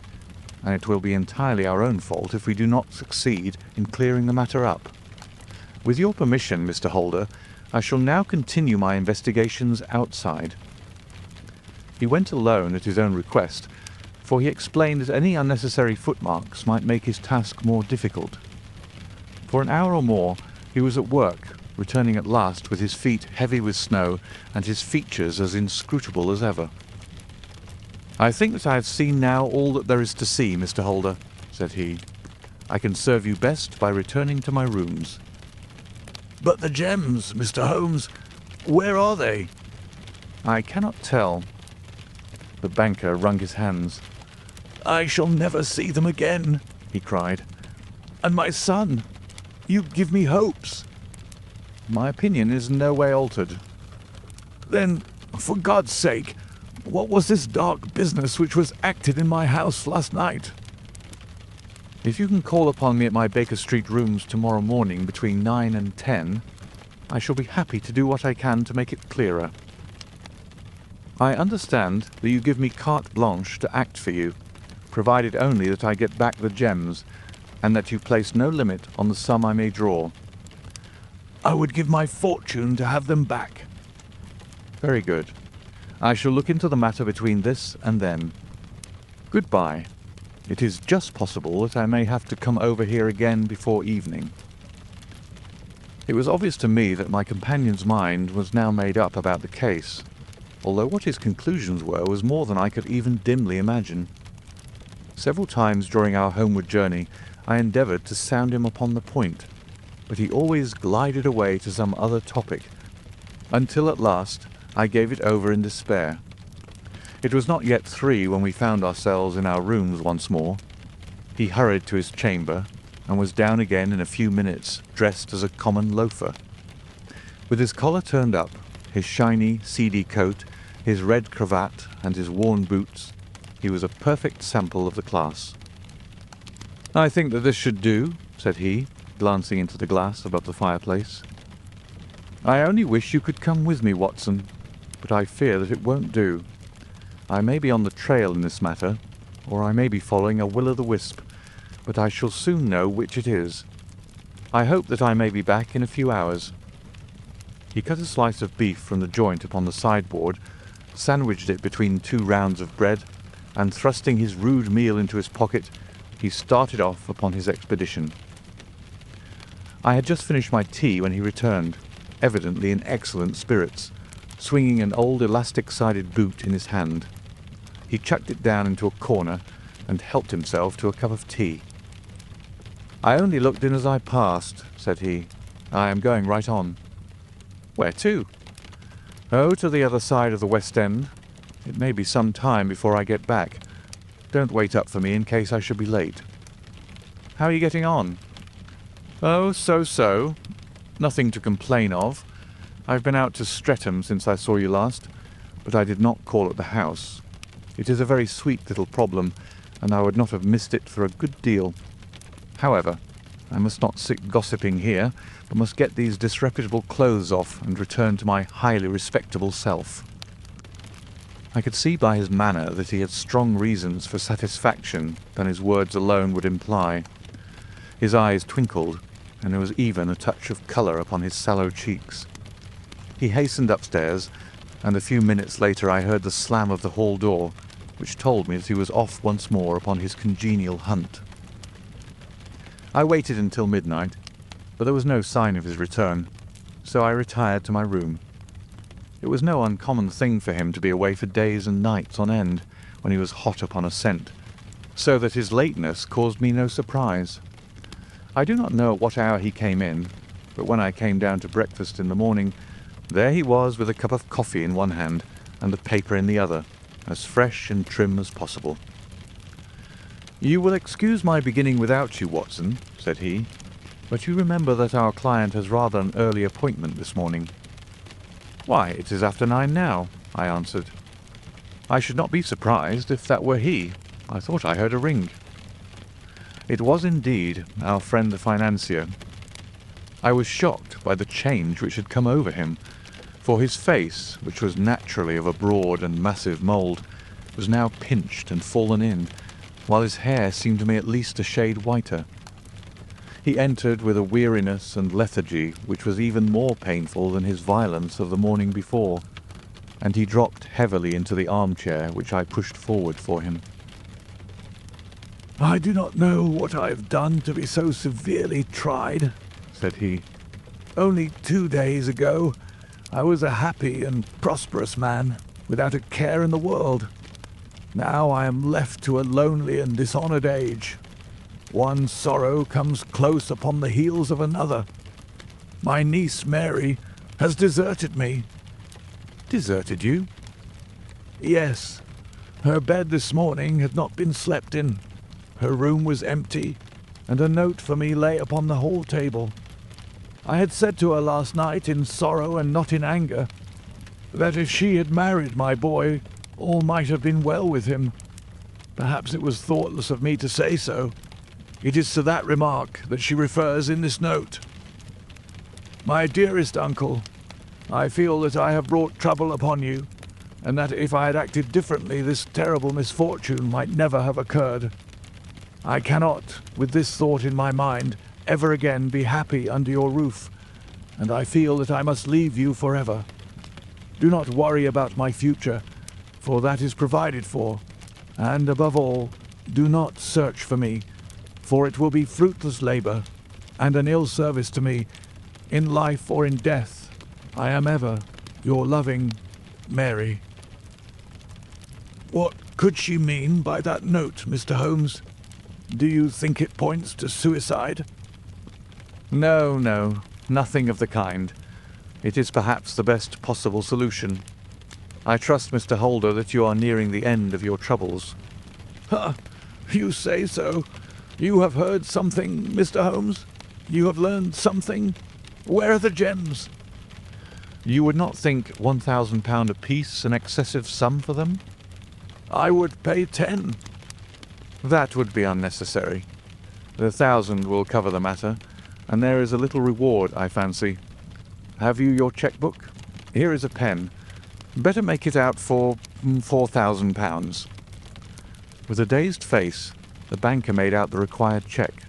and it will be entirely our own fault if we do not succeed in clearing the matter up. With your permission, Mr. Holder, I shall now continue my investigations outside. He went alone at his own request, for he explained that any unnecessary footmarks might make his task more difficult. For an hour or more he was at work, returning at last with his feet heavy with snow and his features as inscrutable as ever. I think that I have seen now all that there is to see, Mr. Holder, said he. I can serve you best by returning to my rooms. But the gems, Mr. Holmes, where are they? I cannot tell. The banker wrung his hands. I shall never see them again, he cried. And my son, you give me hopes. My opinion is in no way altered. Then, for God's sake, what was this dark business which was acted in my house last night? If you can call upon me at my Baker Street rooms tomorrow morning between 9 and 10, I shall be happy to do what I can to make it clearer. I understand that you give me carte blanche to act for you, provided only that I get back the gems, and that you place no limit on the sum I may draw. I would give my fortune to have them back. Very good. I shall look into the matter between this and then. Goodbye. It is just possible that I may have to come over here again before evening. It was obvious to me that my companion's mind was now made up about the case, although what his conclusions were was more than I could even dimly imagine. Several times during our homeward journey I endeavoured to sound him upon the point, but he always glided away to some other topic, until at last I gave it over in despair. It was not yet 3 when we found ourselves in our rooms once more. He hurried to his chamber, and was down again in a few minutes, dressed as a common loafer. With his collar turned up, his shiny, seedy coat, his red cravat, and his worn boots, he was a perfect sample of the class. "I think that this should do," said he, glancing into the glass above the fireplace. "I only wish you could come with me, Watson, but I fear that it won't do. I may be on the trail in this matter, or I may be following a will-o'-the-wisp, but I shall soon know which it is. I hope that I may be back in a few hours." He cut a slice of beef from the joint upon the sideboard, sandwiched it between 2 rounds of bread, and thrusting his rude meal into his pocket, he started off upon his expedition. I had just finished my tea when he returned, evidently in excellent spirits, swinging an old elastic-sided boot in his hand. He chucked it down into a corner and helped himself to a cup of tea. "I only looked in as I passed," said he. "I am going right on." "Where to?" "Oh, to the other side of the West End. It may be some time before I get back. Don't wait up for me in case I should be late." "How are you getting on?" "Oh, so-so. Nothing to complain of. I've been out to Streatham since I saw you last, but I did not call at the house. It is a very sweet little problem, and I would not have missed it for a good deal. However, I must not sit gossiping here, but must get these disreputable clothes off and return to my highly respectable self." I could see by his manner that he had strong reasons for satisfaction than his words alone would imply. His eyes twinkled, and there was even a touch of colour upon his sallow cheeks. He hastened upstairs, and a few minutes later I heard the slam of the hall door, which told me that he was off once more upon his congenial hunt. I waited until midnight, but there was no sign of his return, so I retired to my room. It was no uncommon thing for him to be away for days and nights on end when he was hot upon a scent, so that his lateness caused me no surprise. I do not know at what hour he came in, but when I came down to breakfast in the morning, there he was with a cup of coffee in one hand and a paper in the other, as fresh and trim as possible. "You will excuse my beginning without you, Watson," said he, "but you remember that our client has rather an early appointment this morning." "Why, it is after 9 now," I answered. "I should not be surprised if that were he. I thought I heard a ring." It was indeed our friend the financier. I was shocked by the change which had come over him, for his face, which was naturally of a broad and massive mould, was now pinched and fallen in, while his hair seemed to me at least a shade whiter. He entered with a weariness and lethargy which was even more painful than his violence of the morning before, and he dropped heavily into the armchair which I pushed forward for him. "I do not know what I have done to be so severely tried," said he. "Only 2 days ago I was a happy and prosperous man, without a care in the world. Now I am left to a lonely and dishonoured age. One sorrow comes close upon the heels of another. My niece Mary has deserted me. Deserted you? Yes. Her bed this morning had not been slept in. Her room was empty, and a note for me lay upon the hall table. I had said to her last night, in sorrow and not in anger, that if she had married my boy, all might have been well with him. Perhaps it was thoughtless of me to say so. It is to that remark that she refers in this note. My dearest uncle, I feel that I have brought trouble upon you, and that if I had acted differently, this terrible misfortune might never have occurred. I cannot, with this thought in my mind, ever again be happy under your roof, and I feel that I must leave you forever. Do not worry about my future, for that is provided for, and above all, do not search for me, for it will be fruitless labor, and an ill service to me, in life or in death. I am ever your loving Mary. What could she mean by that note, Mr. Holmes? Do you think it points to suicide? No, nothing of the kind. It is perhaps the best possible solution. I trust, Mr. Holder, that you are nearing the end of your troubles. Ha! You say so. You have heard something, Mr. Holmes? You have learned something? Where are the gems? You would not think £1,000 apiece an excessive sum for them? I would pay 10. That would be unnecessary. The 1,000 will cover the matter, and there is a little reward, I fancy. Have you your cheque-book? Here is a pen. Better make it out for £4,000. With a dazed face, the banker made out the required cheque.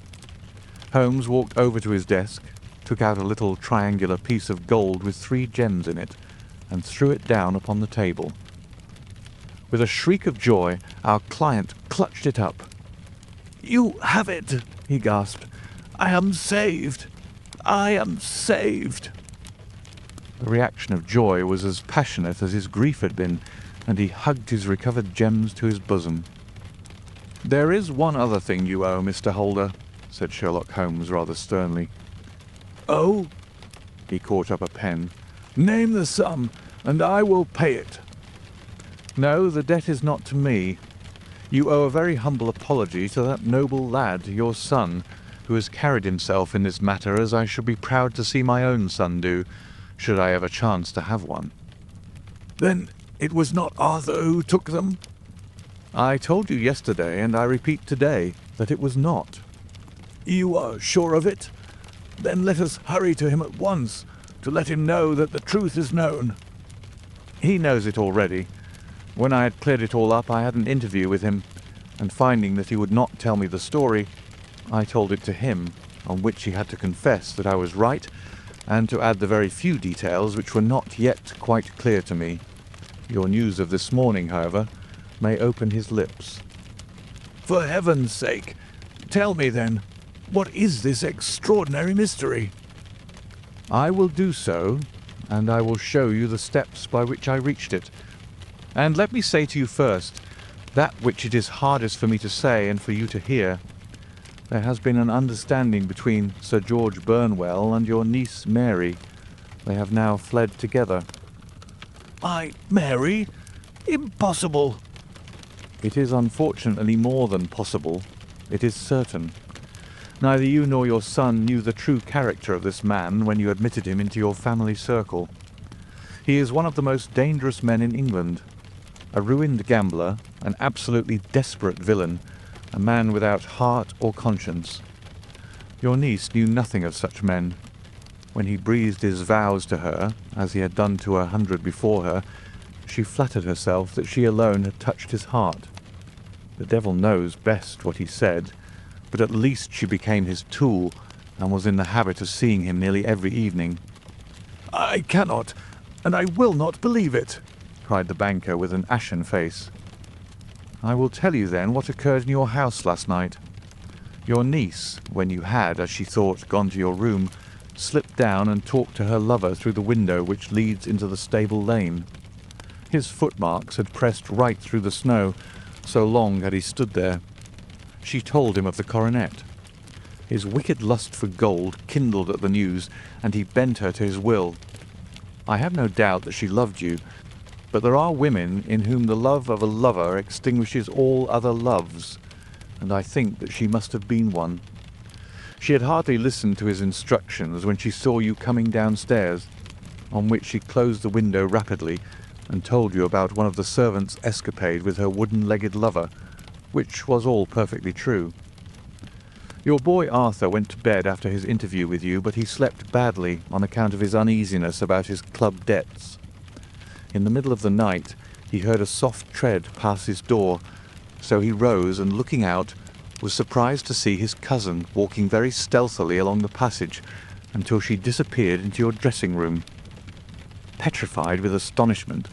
Holmes walked over to his desk, took out a little triangular piece of gold with 3 gems in it, and threw it down upon the table. With a shriek of joy, our client clutched it up. "You have it," he gasped. "I am saved. I am saved." The reaction of joy was as passionate as his grief had been, and he hugged his recovered gems to his bosom. "There is one other thing you owe, Mr. Holder," said Sherlock Holmes rather sternly. "Oh?" He caught up a pen. "Name the sum, and I will pay it." "No, the debt is not to me. You owe a very humble apology to that noble lad, your son, who has carried himself in this matter as I should be proud to see my own son do, should I ever chance to have one." "Then it was not Arthur who took them?" "I told you yesterday, and I repeat today, that it was not." "You are sure of it? Then let us hurry to him at once, to let him know that the truth is known." "He knows it already. When I had cleared it all up, I had an interview with him, and finding that he would not tell me the story, I told it to him, on which he had to confess that I was right, and to add the very few details which were not yet quite clear to me. Your news of this morning, however, may open his lips." "For heaven's sake, tell me then, what is this extraordinary mystery?" "I will do so, and I will show you the steps by which I reached it. And let me say to you first, that which it is hardest for me to say and for you to hear. There has been an understanding between Sir George Burnwell and your niece Mary. They have now fled together." "My Mary? Impossible!" "It is unfortunately more than possible. It is certain. Neither you nor your son knew the true character of this man when you admitted him into your family circle. He is one of the most dangerous men in England. A ruined gambler, an absolutely desperate villain, a man without heart or conscience. Your niece knew nothing of such men. When he breathed his vows to her, as he had done to 100 before her, she flattered herself that she alone had touched his heart. The devil knows best what he said, but at least she became his tool, and was in the habit of seeing him nearly every evening." "I cannot, and I will not believe it," cried the banker with an ashen face. "I will tell you then what occurred in your house last night. Your niece, when you had, as she thought, gone to your room, slipped down and talked to her lover through the window which leads into the stable lane. His footmarks had pressed right through the snow, so long had he stood there. She told him of the coronet. His wicked lust for gold kindled at the news, and he bent her to his will. I have no doubt that she loved you, but there are women in whom the love of a lover extinguishes all other loves, and I think that she must have been one. She had hardly listened to his instructions when she saw you coming downstairs, on which she closed the window rapidly and told you about one of the servants' escapade with her wooden-legged lover, which was all perfectly true. Your boy Arthur went to bed after his interview with you, but he slept badly on account of his uneasiness about his club debts. In the middle of the night he heard a soft tread pass his door, so he rose and, looking out, was surprised to see his cousin walking very stealthily along the passage until she disappeared into your dressing-room. Petrified with astonishment,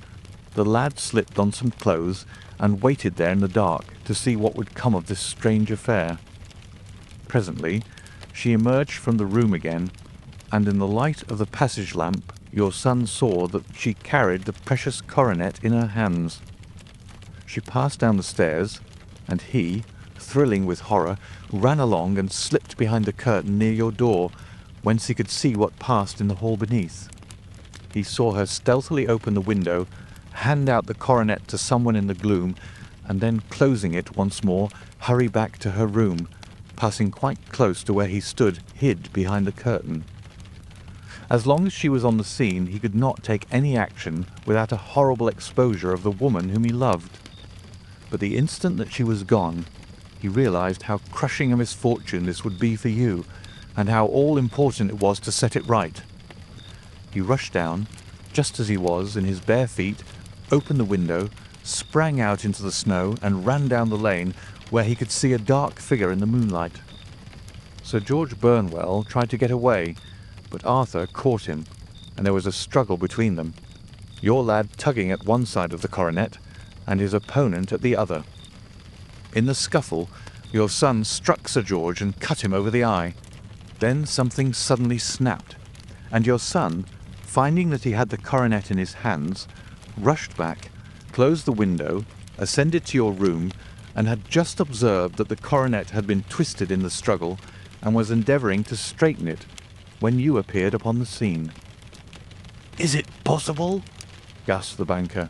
the lad slipped on some clothes and waited there in the dark to see what would come of this strange affair. Presently she emerged from the room again, and in the light of the passage lamp your son saw that she carried the precious coronet in her hands. She passed down the stairs, and he, thrilling with horror, ran along and slipped behind the curtain near your door, whence he could see what passed in the hall beneath. He saw her stealthily open the window, hand out the coronet to someone in the gloom, and then, closing it once more, hurry back to her room, passing quite close to where he stood hid behind the curtain. As long as she was on the scene, he could not take any action without a horrible exposure of the woman whom he loved. But the instant that she was gone, he realized how crushing a misfortune this would be for you, and how all-important it was to set it right. He rushed down, just as he was, in his bare feet, opened the window, sprang out into the snow, and ran down the lane, where he could see a dark figure in the moonlight. Sir George Burnwell tried to get away, but Arthur caught him, and there was a struggle between them, your lad tugging at one side of the coronet, and his opponent at the other. In the scuffle, your son struck Sir George and cut him over the eye. Then something suddenly snapped, and your son, finding that he had the coronet in his hands, rushed back, closed the window, ascended to your room, and had just observed that the coronet had been twisted in the struggle, and was endeavouring to straighten it, when you appeared upon the scene. "Is it possible?" gasped the banker.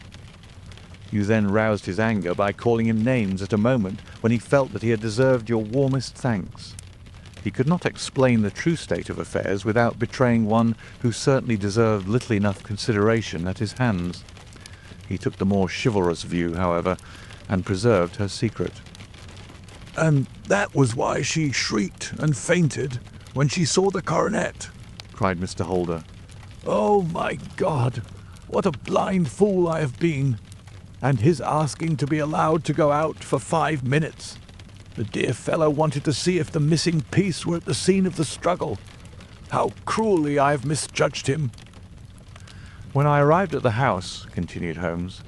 You then roused his anger by calling him names at a moment when he felt that he had deserved your warmest thanks. He could not explain the true state of affairs without betraying one who certainly deserved little enough consideration at his hands. He took the more chivalrous view, however, and preserved her secret. "And that was why she shrieked and fainted when she saw the coronet," cried Mr. Holder. "Oh, my God, what a blind fool I have been! And his asking to be allowed to go out for 5 minutes. The dear fellow wanted to see if the missing piece were at the scene of the struggle. How cruelly I have misjudged him!" "When I arrived at the house," continued Holmes,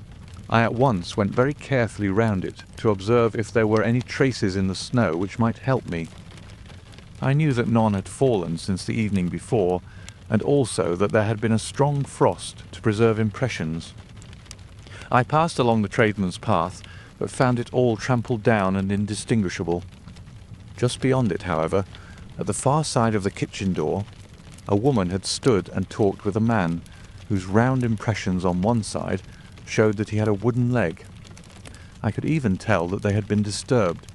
"I at once went very carefully round it to observe if there were any traces in the snow which might help me. I knew that none had fallen since the evening before, and also that there had been a strong frost to preserve impressions. I passed along the tradesman's path, but found it all trampled down and indistinguishable. Just beyond it, however, at the far side of the kitchen door, a woman had stood and talked with a man, whose round impressions on one side showed that he had a wooden leg. I could even tell that they had been disturbed,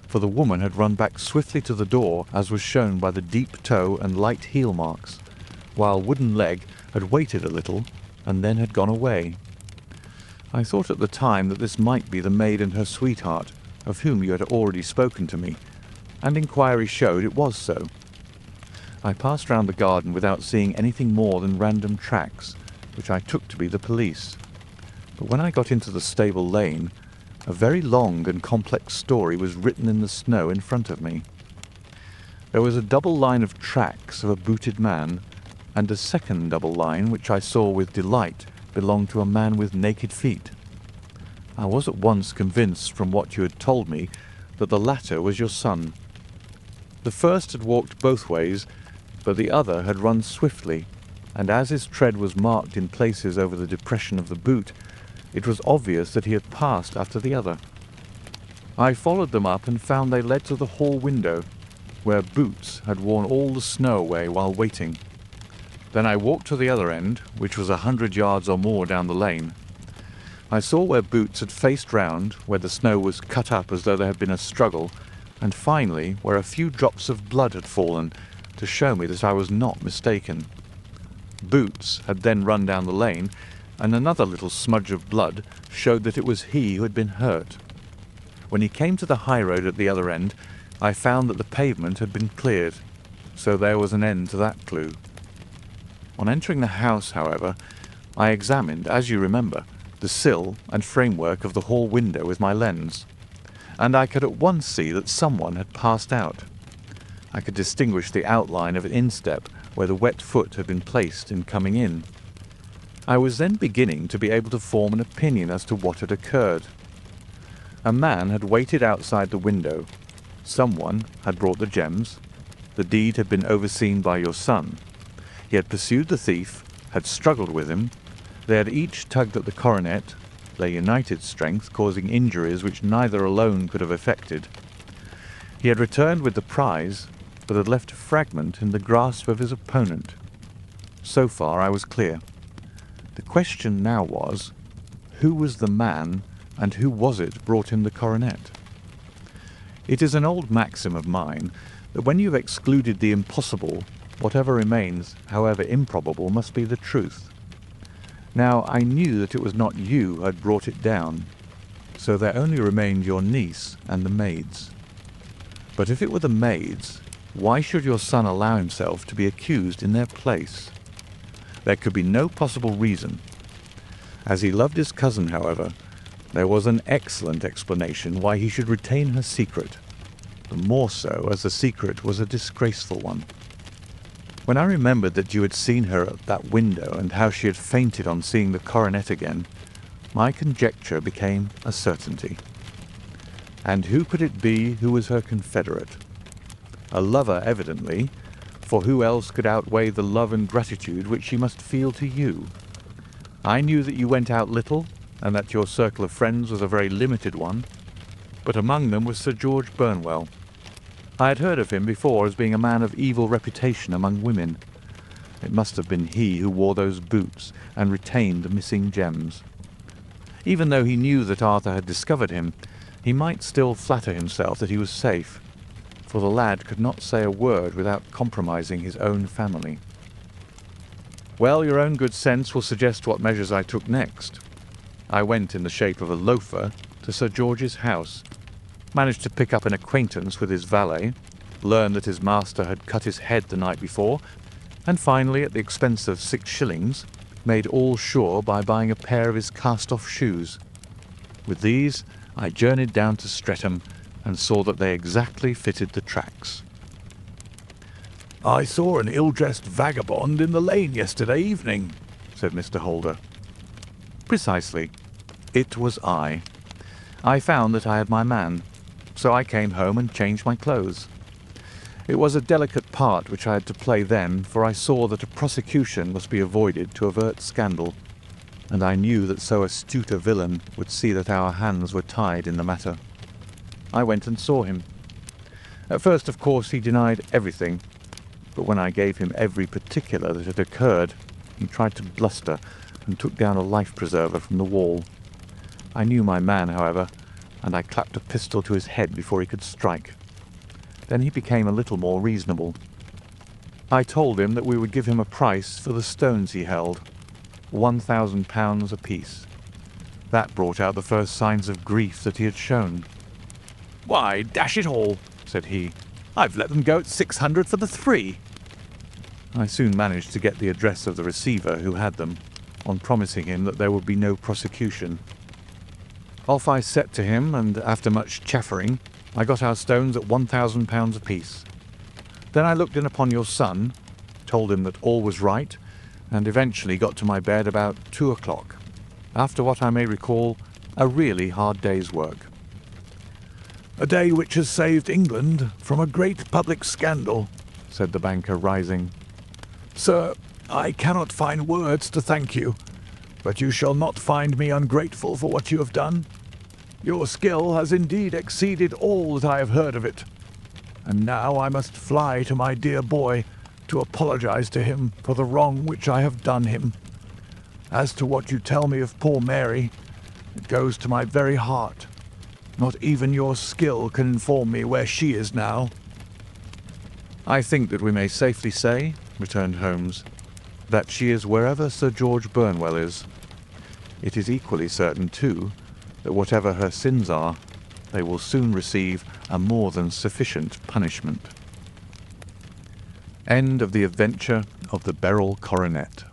for the woman had run back swiftly to the door, as was shown by the deep toe and light heel marks, while wooden leg had waited a little and then had gone away. I thought at the time that this might be the maid and her sweetheart, of whom you had already spoken to me, and inquiry showed it was so. I passed round the garden without seeing anything more than random tracks, which I took to be the police. But when I got into the stable lane, a very long and complex story was written in the snow in front of me. There was a double line of tracks of a booted man, and a second double line, which I saw with delight, belonged to a man with naked feet. I was at once convinced from what you had told me that the latter was your son. The first had walked both ways, but the other had run swiftly, and as his tread was marked in places over the depression of the boot, it was obvious that he had passed after the other. I followed them up and found they led to the hall window, where Boots had worn all the snow away while waiting. Then I walked to the other end, which was 100 yards or more down the lane. I saw where Boots had faced round, where the snow was cut up as though there had been a struggle, and finally where a few drops of blood had fallen to show me that I was not mistaken. Boots had then run down the lane, and another little smudge of blood showed that it was he who had been hurt. When he came to the high road at the other end, I found that the pavement had been cleared, so there was an end to that clue. On entering the house, however, I examined, as you remember, the sill and framework of the hall window with my lens, and I could at once see that someone had passed out. I could distinguish the outline of an instep where the wet foot had been placed in coming in. I was then beginning to be able to form an opinion as to what had occurred. A man had waited outside the window. Someone had brought the gems. The deed had been overseen by your son. He had pursued the thief, had struggled with him. They had each tugged at the coronet, their united strength causing injuries which neither alone could have effected. He had returned with the prize, but had left a fragment in the grasp of his opponent. So far I was clear. The question now was, who was the man and who was it brought him the coronet? It is an old maxim of mine that when you have excluded the impossible, whatever remains, however improbable, must be the truth. Now I knew that it was not you who had brought it down, so there only remained your niece and the maids. But if it were the maids, why should your son allow himself to be accused in their place? There could be no possible reason. As he loved his cousin, however, there was an excellent explanation why he should retain her secret, the more so as the secret was a disgraceful one. When I remembered that you had seen her at that window and how she had fainted on seeing the coronet again, my conjecture became a certainty. And who could it be who was her confederate? A lover, evidently, for who else could outweigh the love and gratitude which she must feel to you? I knew that you went out little, and that your circle of friends was a very limited one, but among them was Sir George Burnwell. I had heard of him before as being a man of evil reputation among women. It must have been he who wore those boots and retained the missing gems. Even though he knew that Arthur had discovered him, he might still flatter himself that he was safe, for the lad could not say a word without compromising his own family. Well, your own good sense will suggest what measures I took next. I went in the shape of a loafer to Sir George's house, managed to pick up an acquaintance with his valet, learned that his master had cut his head the night before, and finally, at the expense of 6 shillings, made all sure by buying a pair of his cast-off shoes. With these, I journeyed down to Streatham and saw that they exactly fitted the tracks. "I saw an ill-dressed vagabond in the lane yesterday evening," said Mr. Holder. Precisely. It was I. I found that I had my man, so I came home and changed my clothes. It was a delicate part which I had to play then, for I saw that a prosecution must be avoided to avert scandal, and I knew that so astute a villain would see that our hands were tied in the matter. I went and saw him. At first, of course, he denied everything, but when I gave him every particular that had occurred, he tried to bluster and took down a life-preserver from the wall. I knew my man, however, and I clapped a pistol to his head before he could strike. Then he became a little more reasonable. I told him that we would give him a price for the stones he held, £1,000 apiece. That brought out the first signs of grief that he had shown. "Why, dash it all," said he, "I've let them go at 600 for the 3. I soon managed to get the address of the receiver who had them, on promising him that there would be no prosecution. Off I set to him, and after much chaffering, I got our stones at £1,000 apiece. Then I looked in upon your son, told him that all was right, and eventually got to my bed about 2 o'clock, after what I may recall a really hard day's work." "A day which has saved England from a great public scandal," said the banker, rising. "Sir, I cannot find words to thank you, but you shall not find me ungrateful for what you have done. Your skill has indeed exceeded all that I have heard of it. and now I must fly to my dear boy to apologize to him for the wrong which I have done him. As to what you tell me of poor Mary, it goes to my very heart. Not even your skill can inform me where she is now." "I think that we may safely say," returned Holmes, "that she is wherever Sir George Burnwell is. It is equally certain, too, that whatever her sins are, they will soon receive a more than sufficient punishment." End of the adventure of the Beryl Coronet.